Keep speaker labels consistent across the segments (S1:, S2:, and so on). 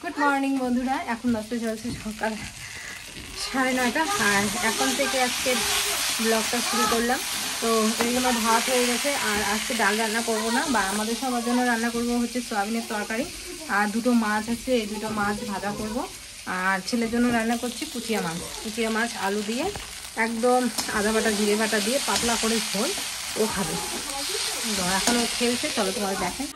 S1: Good morning বন্ধুরা, এখন বাজতে চলছে সকাল 9:30 আর এখন থেকে আজকে ব্লগটা শুরু করলাম। তো এইগুলো ভাত হয়ে গেছে আর আজকে ডাল রান্না করব না, বা আমাদের সবার জন্য রান্না করব হচ্ছে সয়াবিনের তরকারি আর দুটো মাছ আছে, এই দুটো মাছ ভাজা করব। আর ছেলের জন্য রান্না করছি কুচিয়া মাছ আলু দিয়ে একদম আদা বাটা জিরে বাটা দিয়ে পাতলা করে ঝোল, ও খাবে। এখন ও খেলছে, চলো তোমার দেখেন।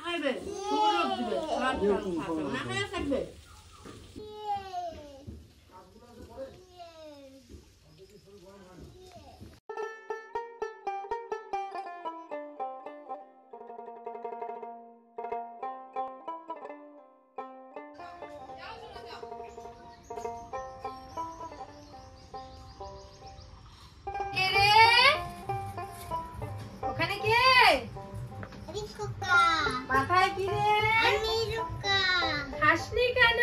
S1: মাথায় কি রে? হাসনি কেন?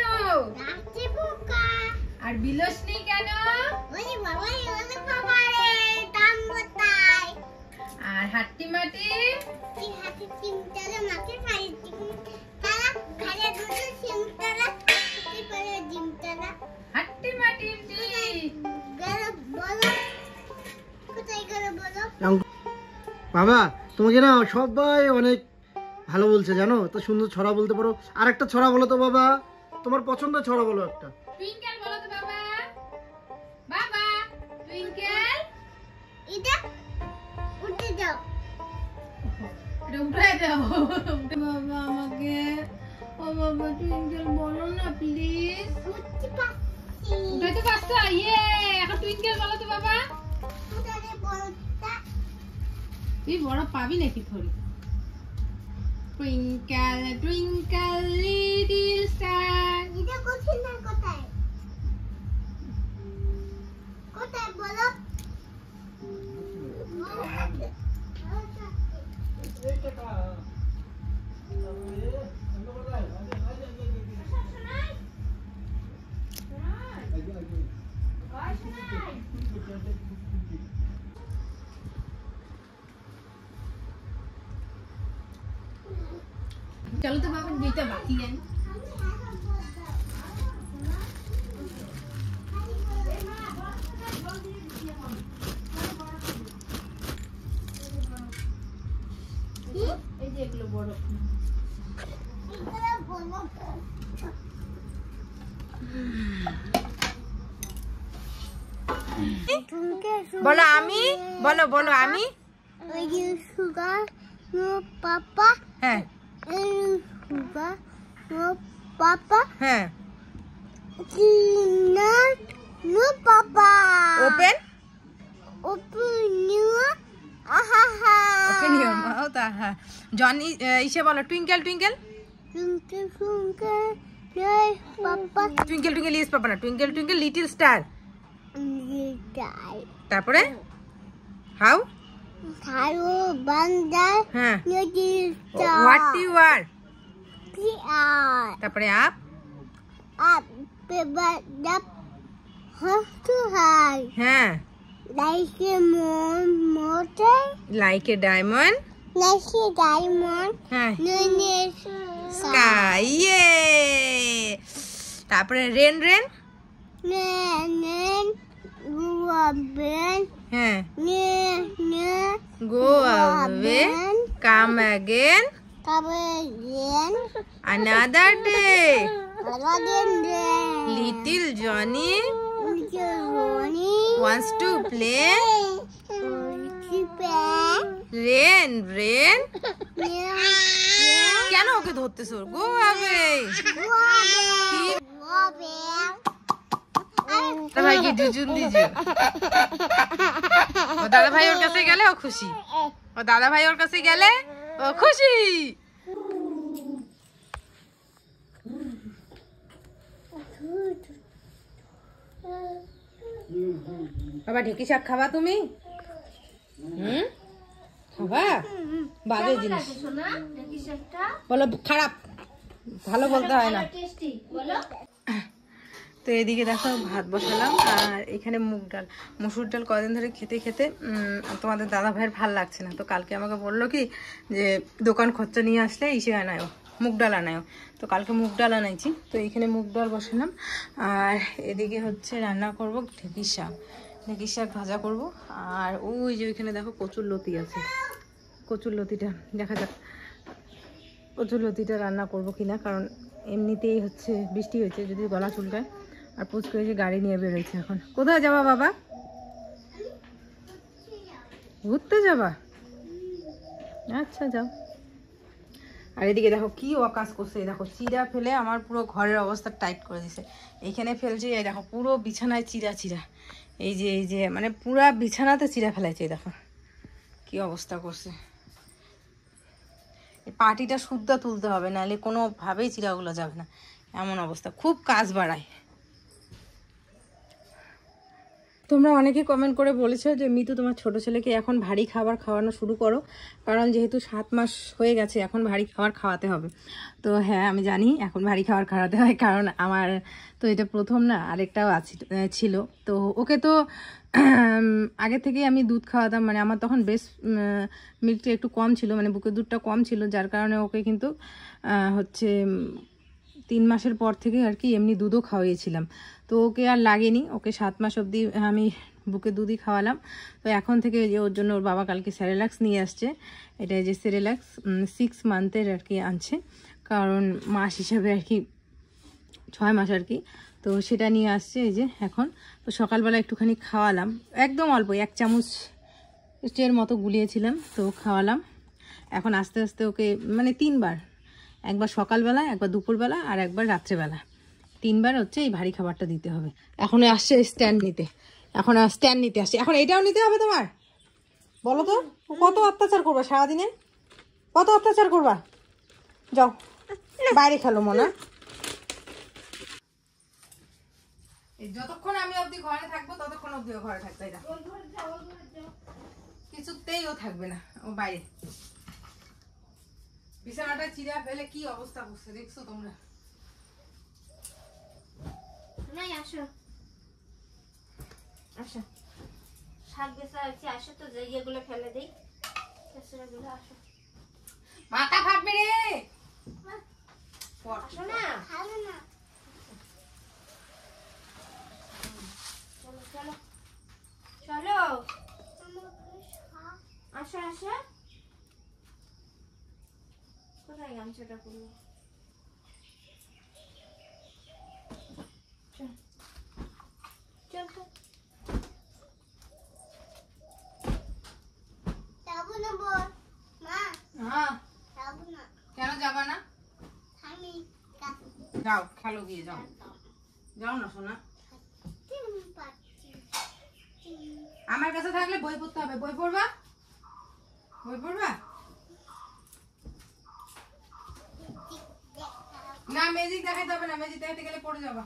S1: আর বিলসনি কেন? আর হাট্টি মাটি হাট্টি মাটি
S2: বাবা, তোমাকে না সবাই অনেক ভালো বলছে জানো, তো সুন্দর ছড়া বলতে পারো। আর একটা ছড়া বলো তো বাবা, তোমার পছন্দের ছড়া বলো একটা।
S1: টুইঙ্কেল বলো তো বাবা। বাবা টুইঙ্কেল, এটা উঠে যাও, এটা উঠে যাও। বাবা আমাকে, ও বাবা টুইঙ্কেল বলো না প্লিজ। উঠতে পারছি, উঠাতে পারছো? ইয়ে, এখন টুইঙ্কেল বলো তো বাবা। উঠাতে বলতা তুই বড় পাবি নাকি থরি? Twinkle, twinkle, little star. এটা কোথায় না কোথায়? কোথায় বলো? चलो तो बाबा बेटा बाकी है। बोलो आमी, बोलो बोलो आमी। सुगर नो पापा है, sugar no papa है, peanut no papa, open your open your mouth। Johnny इसे बोलो ट्विंकल ट्विंकल ट्विंकल ट्विंकल पापा, ट्विंकल ट्विंकल इज पापा ना, ट्विंकल ट्विंकल लिटिल स्टार তারপরে how Hello, bandar. What you are? তারপরে আপ হ্যাঁ, like a motor, like a diamond, হ্যাঁ, sky। তারপরে রেন রেন হ্যাঁ, go away, come again, another day, little Johnny wants to play, rain rain কেন ওকে ধরতেছো? go away, ভাই কি জুজুন দিছে। ও দাদা ভাই ওর কাছে গেলে ও খুশি, ও দাদা ভাই ওর কাছে গেলে ও খুশি। বাবা ঢেকি শাক খাবা তুমি? খাবা? বাজে জিনিস বলো, খারাপ, ভালো বলতে হয় না। তো এদিকে দেখো ভাত বসালাম, আর এখানে মুগ ডাল, মসুর ডাল কদিন ধরে খেতে খেতে তোমাদের দাদা ভাইয়ের ভাল লাগছে না। তো কালকে আমাকে বললো কি যে দোকান খরচা নিয়ে আসলে ইসে আনায় মুগ ডাল আনায়ও। তো কালকে মুগ ডাল আনাইছি, তো এইখানে মুগ ডাল বসালাম। আর এদিকে হচ্ছে রান্না করব ঢেঁকির শাক, ঢেঁকির শাক ভাজা করব। আর ওই যে ওইখানে দেখো কচুর লতি আছে, কচুর লতিটা দেখা যাক কচুর লতিটা রান্না করব কিনা, কারণ এমনিতেই হচ্ছে বৃষ্টি হয়েছে, যদি গলা চুলকায়। আর পুচকু এসে গাড়ি নিয়ে বেরোচ্ছে। এখন কোথায় যাবা বাবা? ঘুরতে যাবা? আচ্ছা যাও। আর এদিকে দেখো কি অকাজ করছে, দেখো চিরা ফেলে আমার পুরো ঘরের অবস্থা টাইট করে দিছে। এইখানে ফেলছে, এই দেখো পুরো বিছানায় চিরা চিরা, এই যে মানে পুরা বিছানাতে চিরা ফেলাইছে। দেখো কি অবস্থা করছে। এই পাটিটা শুদ্ধ তুলতে হবে, নাহলে কোনোভাবেই চিরাগুলো যাবে না, এমন অবস্থা, খুব কাজ বাড়ায়। তোমরা অনেকে কমেন্ট করে বলেছো যে মিতু তোমার ছোট ছেলেকে এখন ভারী খাবার খাওয়ানো শুরু করো, কারণ যেহেতু 7 মাস হয়ে গেছে এখন ভারী খাবার খাওয়াতে হবে। তো হ্যাঁ আমি জানি এখন ভারী খাবার খাওয়াতে হয়, কারণ আমার তো এটা প্রথম না, আরেকটাও ছিল। তো ওকে তো আগে থেকেই আমি দুধ খাওয়াতাম, মানে আমার তখন বেস্ট মিল্কটা একটু কম ছিল, মানে বুকের দুধটা কম ছিল, যার কারণে ওকে কিন্তু হচ্ছে 3 মাসের পর থেকে আর কি এমনি দুধও খাওয়িয়েছিলাম। তো ওকে আর লাগেনি, ওকে 7 মাস অবধি আমি বুকে দুধই খাওয়ালাম। তো এখন থেকে যে ওর জন্য ওর বাবা কালকে সেরেলাক্স নিয়ে আসছে, এটা যে সেরেলাক্স 6 মান্থের আর কি আনছে, কারণ মাস হিসাবে আর কি 6 মাস আর কি। তো সেটা নিয়ে আসছে এই যে এখন। তো সকালবেলা একটুখানি খাওয়ালাম, একদম অল্প 1 চামচের মতো গুলিয়েছিলাম, তো খাওয়ালাম। এখন আস্তে আস্তে ওকে মানে 3 বার, একবার সকালবেলা, একবার দুপুরবেলা, আর একবার রাত্রেবেলা, 3 বার হচ্ছে এই ভারী খাবারটা দিতে হবে। এখন আসছে স্ট্যান্ড নিতে, এখন স্ট্যান্ড নিতে আসছে। এখন এটাও নিতে হবে তোমার? বলো তো কত অত্যাচার করবা সারাদিনে, কত অত্যাচার করবা? যাও বাইরে খেলো মনে। যতক্ষণ আমি অবধি ঘরে থাকবো ততক্ষণ অবধি ও ঘরে থাকবে, কিছুতেই ও থাকবে না, ও বাইরে। বিছানাটা চিরা ফেলে কি অবস্থা করছে দেখছো তোমরা?
S3: নাই আসো আসো, শাক বেচা হচ্ছে, আসো তো জায়গাগুলো ফেলে দেই, কেসরাগুলো আসো।
S1: মাথা ফাটবে রে,
S3: আসো না, ভালো না, চলো চলো চলো, আসো আসো। কোথায় গামছাটা করবো?
S1: কেন যাবা না? যাও খেলো গিয়ে, যাও যাও না শোনা। আমার কাছে থাকলে বই পড়তে হবে, বই পড়বা, বই পড়বা না। ম্যাজিক দেখাইতে হবে না, ম্যাজিক দেখাতে গেলে পড়ে যাবা।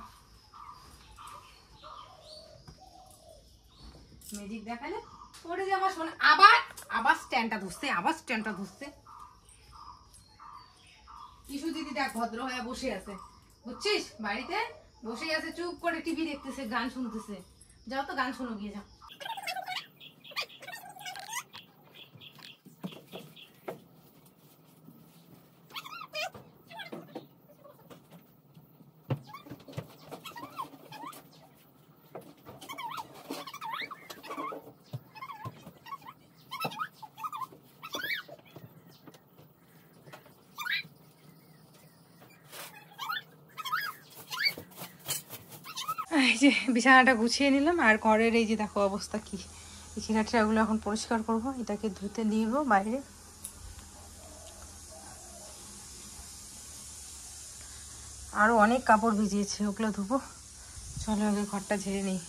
S1: ম্যাজিক দেখালে পড়ে যাবা শোনা। আবার আবার স্ট্যান্ডটা ধরছে, আবার স্ট্যান্ডটা ধরছে। ইসু দিদি দেখ ভদ্র হয়ে বসে আছে, বুঝছিস? বাড়িতে বসে আছে চুপ করে, টিভি দেখতেছে, গান শুনতেছে। যাও তো গান শোনো গিয়ে, যাও। এই যে বিছানাটা গুছিয়ে নিলাম, আর ঘরের এই যে দেখো অবস্থা কি। এই ছেঁড়াগুলো এখন পরিষ্কার করব, এটাকে ধুতে নিব বাইরে। আরো অনেক কাপড় ভিজিয়েছে, ওগুলো ধুবো। চলো আগে ঘরটা ঝেড়ে নিই।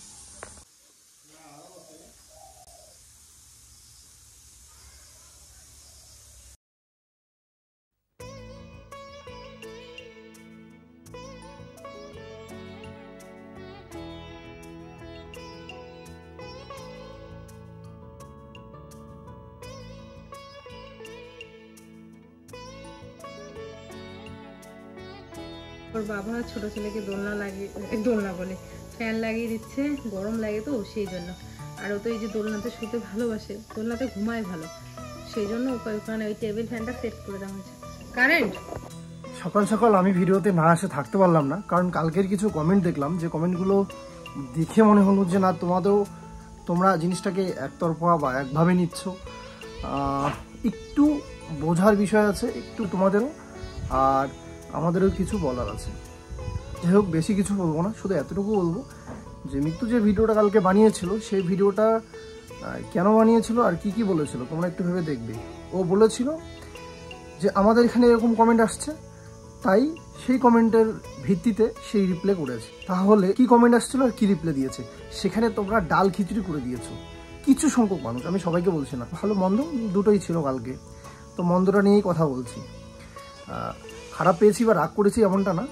S1: ওর বাবা ছোট ছেলেকে দোলনা বলে ফ্যান লাগিয়ে দিচ্ছে, গরম লাগে তো সেই জন্য। আর ও তো এই যে দোলনাতে শুতে ভালোবাসে, দোলনাতে ঘুমায় ভালো, সেই জন্য ওকে ওখানে ওই টেবিল ফ্যানটা সেট করে দেওয়া হয়েছে। কারেন্ট
S2: সকাল সকাল আমি ভিডিওতে না এসে থাকতে পারলাম না, কারণ কালকের কিছু কমেন্ট দেখলাম, যে কমেন্টগুলো দেখে মনে হলো যে না, তোমরা জিনিসটাকে একতরফা বা একভাবে নিচ্ছ। একটু বোঝার বিষয় আছে, একটু তোমাদেরও আর আমাদেরও কিছু বলার আছে। যাই হোক, বেশি কিছু বলবো না, শুধু এতটুকু বলবো যে মৃত্যু যে ভিডিওটা কালকে বানিয়েছিল, সেই ভিডিওটা কেন বানিয়েছিল আর কি কি বলেছিল তোমরা একটু ভেবে দেখবে। ও বলেছিল যে আমাদের এখানে এরকম কমেন্ট আসছে, তাই সেই কমেন্টের ভিত্তিতে সেই রিপ্লে করেছে। তাহলে কি কমেন্ট আসছিল আর কি রিপ্লে দিয়েছে, সেখানে তোমরা ডাল খিচুড়ি করে দিয়েছো কিছু সংখ্যক মানুষ, আমি সবাইকে বলছি না, ভালো মন্দ দুটোই ছিল কালকে। তো মন্দটা নিয়েই কথা বলছি। খারাপ পেয়েছি বা রাগ করেছি এমনটা না,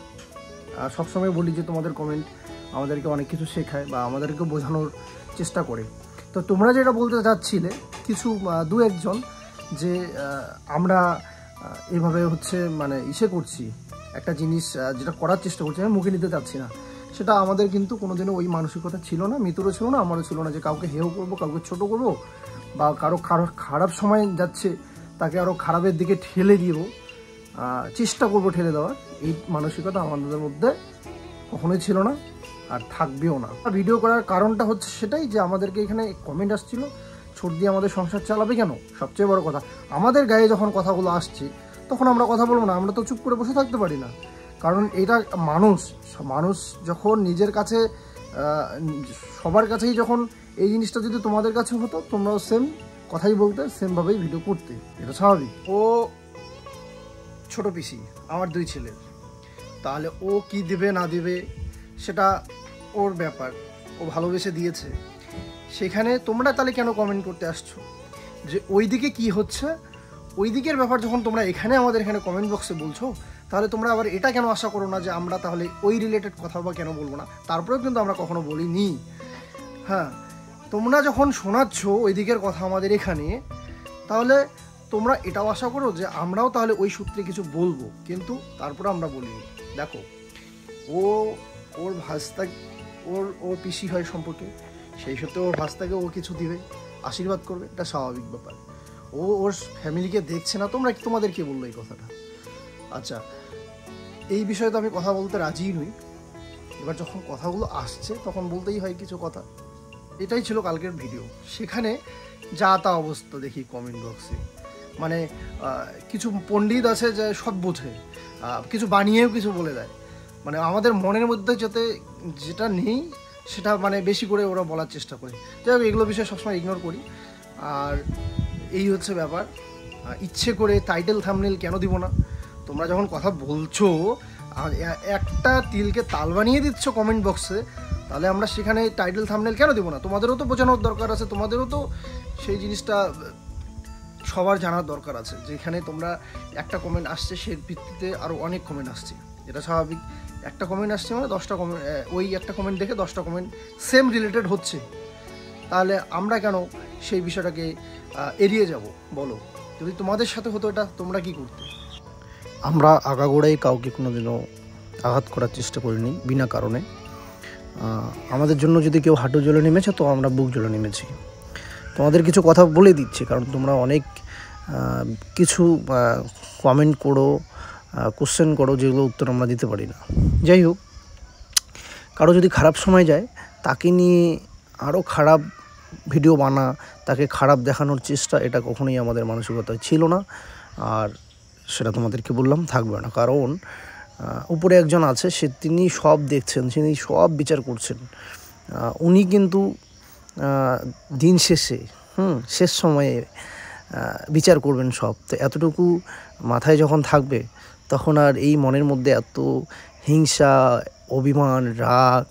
S2: সবসময় বলি যে তোমাদের কমেন্ট আমাদেরকে অনেক কিছু শেখায় বা আমাদেরকে বোঝানোর চেষ্টা করে। তো তোমরা যেটা বলতে চাচ্ছিলে কিছু দু একজন, যে আমরা এভাবে হচ্ছে মানে করছি একটা জিনিস, যেটা করার চেষ্টা করছি, আমি মুখে নিতে চাচ্ছি না, সেটা আমাদের কিন্তু কোনোদিনও ওই মানসিকতা ছিল না, মিতুরও ছিল না, আমারও ছিল না, যে কাউকে হেয় করবো, কাউকে ছোট করবো, বা কারো খারাপ সময় যাচ্ছে তাকে আরও খারাপের দিকে ঠেলে দিব, চেষ্টা করবো ঠেলে দেওয়ার, এই মানসিকতা আমাদের মধ্যে কখনোই ছিল না আর থাকবেও না। ভিডিও করার কারণটা হচ্ছে সেটাই, যে আমাদেরকে এখানে কমেন্ট আসছিল ছোট দিয়ে আমাদের সংসার চালাবে কেন, সবচেয়ে বড় কথা আমাদের গায়ে যখন কথাগুলো আসছে তখন আমরা কথা বলবো না, আমরা তো চুপ করে বসে থাকতে পারি না। কারণ এটা মানুষ যখন নিজের কাছে, সবার কাছেই যখন এই জিনিসটা যদি তোমাদের কাছে হতো, তোমরাও সেম কথাই বলতে, সেমভাবেই ভিডিও করতে, এটা স্বাভাবিক। ও ছোট পিসি আমার দুই ছেলের, তাহলে ও কি দেবে না দেবে সেটা ওর ব্যাপার, ও ভালোবেসে দিয়েছে। সেখানে তোমরা তাহলে কেন কমেন্ট করতে আসছো যে ওই দিকে কী হচ্ছে, ওই দিকের ব্যাপার যখন তোমরা এখানে আমাদের এখানে কমেন্ট বক্সে বলছো, তাহলে তোমরা আবার এটা কেন আশা করো না যে আমরা তাহলে ওই রিলেটেড কথা বা কেন বলবো না। তারপরেও কিন্তু আমরা কখনো বলিনি। হ্যাঁ, তোমরা যখন শোনাচ্ছ ওই দিকের কথা আমাদের এখানে, তাহলে তোমরা এটাও আশা করো যে আমরাও তাহলে ওই সূত্রে কিছু বলবো, কিন্তু তারপরে আমরা বলিনি। দেখো, ওর ভাস্তা, ওর পিসি হয় সম্পর্কে, সেই সত্ত্বে ওর ভাস্তাকে ও কিছু দিবে, আশীর্বাদ করবে, এটা স্বাভাবিক ব্যাপার। ওর ফ্যামিলিকে দেখছে না, তোমাদের কে বললো এই কথাটা? আচ্ছা, এই বিষয়ে তো আমি কথা বলতে রাজিই নই, এবার যখন কথাগুলো আসছে তখন বলতেই হয় কিছু কথা। এটাই ছিল কালকের ভিডিও। সেখানে যা তা অবস্থা দেখি কমেন্ট বক্সে, মানে কিছু পণ্ডিত আছে যে সব বোঝে, কিছু বানিয়েও কিছু বলে দেয়, মানে আমাদের মনের মধ্যে যাতে যেটা নেই সেটা মানে বেশি করে ওরা বলার চেষ্টা করে। যাই হোক, এগুলো বিষয়ে সবসময় ইগনোর করি। আর এই হচ্ছে ব্যাপার। ইচ্ছে করে টাইটেল থাম্বনেল কেন দিব না? তোমরা যখন কথা বলছো, একটা তিলকে তাল বানিয়ে দিচ্ছ কমেন্ট বক্সে, তাহলে আমরা সেখানে টাইটেল থাম্বনেল কেন দিব না? তোমাদেরও তো বোঝানোর দরকার আছে, তোমাদেরও তো সেই জিনিসটা সবার জানার দরকার আছে। যেখানে তোমরা একটা কমেন্ট আসছে, সেই ভিত্তিতে আরও অনেক কমেন্ট আসছে, এটা স্বাভাবিক। একটা কমেন্ট আসছে মানে 10টা কমেন্ট, ওই একটা কমেন্ট দেখে 10টা কমেন্ট সেম রিলেটেড হচ্ছে, তাহলে আমরা কেন সেই বিষয়টাকে এড়িয়ে যাব বলো? যদি তোমাদের সাথে হতো এটা, তোমরা কি করতে? আমরা আগাগোড়াই কাউকে কোনোদিনও আঘাত করার চেষ্টা করিনি বিনা কারণে। আমাদের জন্য যদি কেউ হাঁটু জ্বলে নেমেছে, তো আমরা বুক জ্বলে নেমেছি। তোমাদের কিছু কথা বলে দিচ্ছি, কারণ তোমরা অনেক কিছু কমেন্ট করো, কোশ্চেন করো, যেগুলো উত্তর আমরা দিতে পারি না। যাই হোক, কারো যদি খারাপ সময় যায়, তাকে নিয়ে আরও খারাপ ভিডিও বানা, তাকে খারাপ দেখানোর চেষ্টা, এটা কখনোই আমাদের মানসিকতায় ছিল না, আর সেটা তোমাদেরকে বললাম থাকবে না। কারণ উপরে একজন আছে, তিনি সব দেখছেন, তিনি সব বিচার করছেন। উনি কিন্তু দিন শেষে শেষ সময়ে বিচার করবেন সব। তো এতটুকু মাথায় যখন থাকবে, তখন আর এই মনের মধ্যে এত হিংসা, অভিমান, রাগ,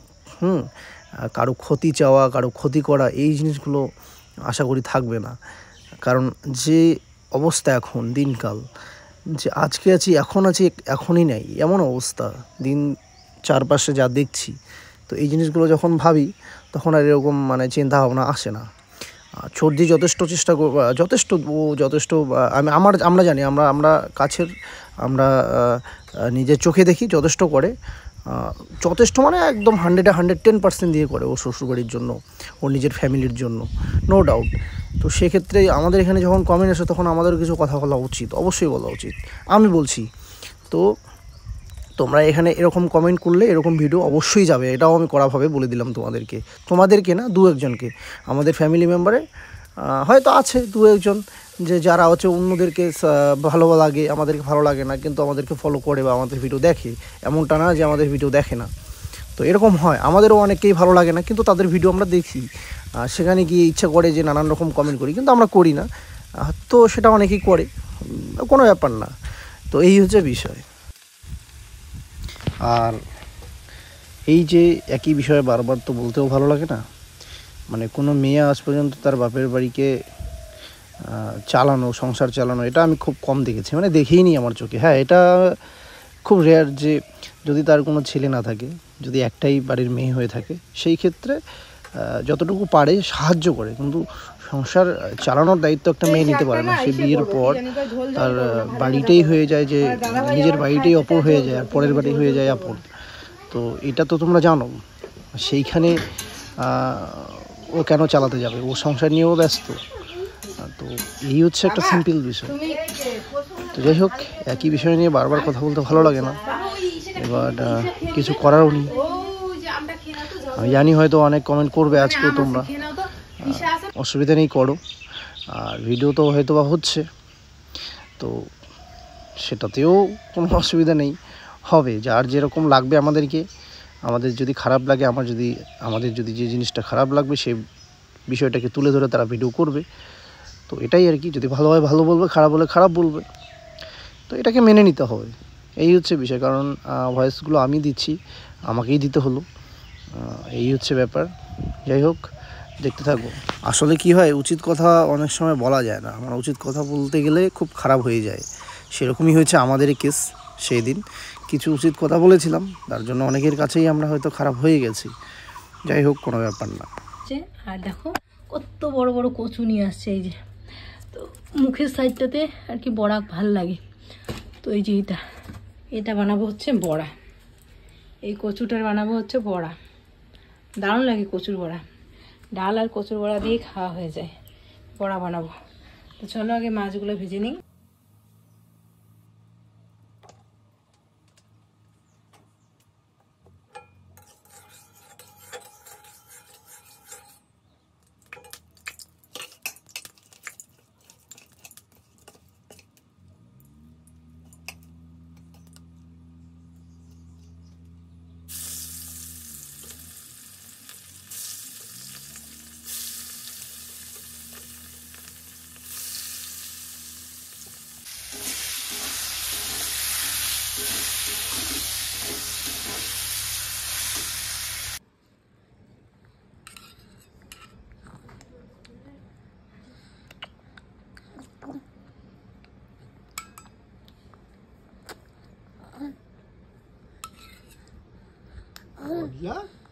S2: কারো ক্ষতি চাওয়া, কারো ক্ষতি করা, এই জিনিসগুলো আশা করি থাকবে না। কারণ যে অবস্থা এখন দিনকাল, যে আজকে আছি, এখন আছি, এখনই নেই, এমন অবস্থা দিন চারপাশে যা দেখছি। তো এই জিনিসগুলো যখন ভাবি, তখন আর এরকম মানে চিন্তা ভাবনা আসে না। সর্দি যথেষ্ট চেষ্টা করবো, যথেষ্ট আমরা জানি, আমরা কাছের, আমরা নিজের চোখে দেখি, যথেষ্ট করে, যথেষ্ট মানে একদম 110% দিয়ে করে ওর শ্বশুরবাড়ির জন্য, ওর নিজের ফ্যামিলির জন্য, নো ডাউট। তো সেক্ষেত্রে আমাদের এখানে যখন কমেন্ট আসে, তখন আমাদের কিছু কথা বলা উচিত, অবশ্যই বলা উচিত, আমি বলছি। তো তোমরা এখানে এরকম কমেন্ট করলে এরকম ভিডিও অবশ্যই যাবে, এটাও আমি কড়াভাবে বলে দিলাম তোমাদেরকে না, 2-1 জনকে। আমাদের ফ্যামিলি মেম্বারে হয়তো আছে 2-1 জন যে যারা হচ্ছে অন্যদেরকে ভালো লাগে, আমাদেরকে ভালো লাগে না, কিন্তু আমাদেরকে ফলো করে বা আমাদের ভিডিও দেখে। এমনটা না যে আমাদের ভিডিও দেখে না, তো এরকম হয়। আমাদেরও অনেকেই ভালো লাগে না, কিন্তু তাদের ভিডিও আমরা দেখি, সেখানে গিয়ে ইচ্ছা করে যে নানান রকম কমেন্ট করি, কিন্তু আমরা করি না। তো সেটা অনেকেই করে, কোনো ব্যাপার না। তো এই হচ্ছে বিষয়। আর এই যে একই বিষয়ে বারবার তো বলতেও ভালো লাগে না, মানে কোনো মেয়ে আজ পর্যন্ত তার বাপের বাড়িকে চালানো, সংসার চালানো, এটা আমি খুব কম দেখেছি, মানে দেখেই নি আমার চোখে। হ্যাঁ, এটা খুব রেয়ার যে যদি তার কোনো ছেলে না থাকে, যদি একটাই বাড়ির মেয়ে হয়ে থাকে, সেই ক্ষেত্রে যতটুকু পারে সাহায্য করে, কিন্তু সংসার চালানোর দায়িত্ব একটা মেয়ে নিতে পারে না। সে বিয়ের পর তার বাড়িটাই হয়ে যায় যে নিজের বাড়িটাই অপর হয়ে যায়, আর পরের বাড়ি হয়ে যায় আপন। তো এটা তো তোমরা জানো। সেইখানে ও কেন চালাতে যাবে? ও সংসার নিয়েও ব্যস্ত। তো এই হচ্ছে একটা সিম্পল বিষয়। তো যাই হোক, একই বিষয় নিয়ে বারবার কথা বলতে ভালো লাগে না, এবার কিছু করারও নেই। আমি জানি হয়তো অনেক কমেন্ট করবে আজকেও তোমরা, অসুবিধা নেই, করো। আর ভিডিও তো হয়তো বা হচ্ছে, তো সেটাতেও কোনো অসুবিধা নেই, হবে। যার যেরকম লাগবে আমাদেরকে, আমাদের যদি খারাপ লাগে, আমাদের যদি যে জিনিসটা খারাপ লাগবে সেই বিষয়টাকে তুলে ধরে তারা ভিডিও করবে। তো এটাই আর কি। যদি ভালো হয় ভালো বলবে, খারাপ হলে খারাপ বলবে, তো এটাকে মেনে নিতে হবে। এই হচ্ছে বিষয়। কারণ ভয়েসগুলো আমি দিচ্ছি, আমাকেই দিতে হলো, এই হচ্ছে ব্যাপার। যাই হোক, দেখতে থাকবো। আসলে কি হয়, উচিত কথা অনেক সময় বলা যায় না। আমার উচিত কথা বলতে গেলে খুব খারাপ হয়ে যায়, সেরকমই হয়েছে আমাদেরই কেস। সেই দিন কিছু উচিত কথা বলেছিলাম, তার জন্য অনেকের কাছেই আমরা হয়তো খারাপ হয়ে গেছি। যাই হোক, কোনো ব্যাপার না।
S1: আর দেখো কত বড় বড় কচু নিয়ে আসছে, এই যে। তো মুখের সাইডটাতে আর কি বড়া ভাল লাগে, তো এই যে এটা বানাবো হচ্ছে বড়া। এই কচুটার বানাবো হচ্ছে বড়া, দারুণ লাগে কচুর বড়া। ডাল আর কচুর বড়া দিয়ে খাওয়া হয়ে যায়। বড়া বানাবো, তো চলো আগে মাছগুলো ভেজে নিই।
S2: Yeah.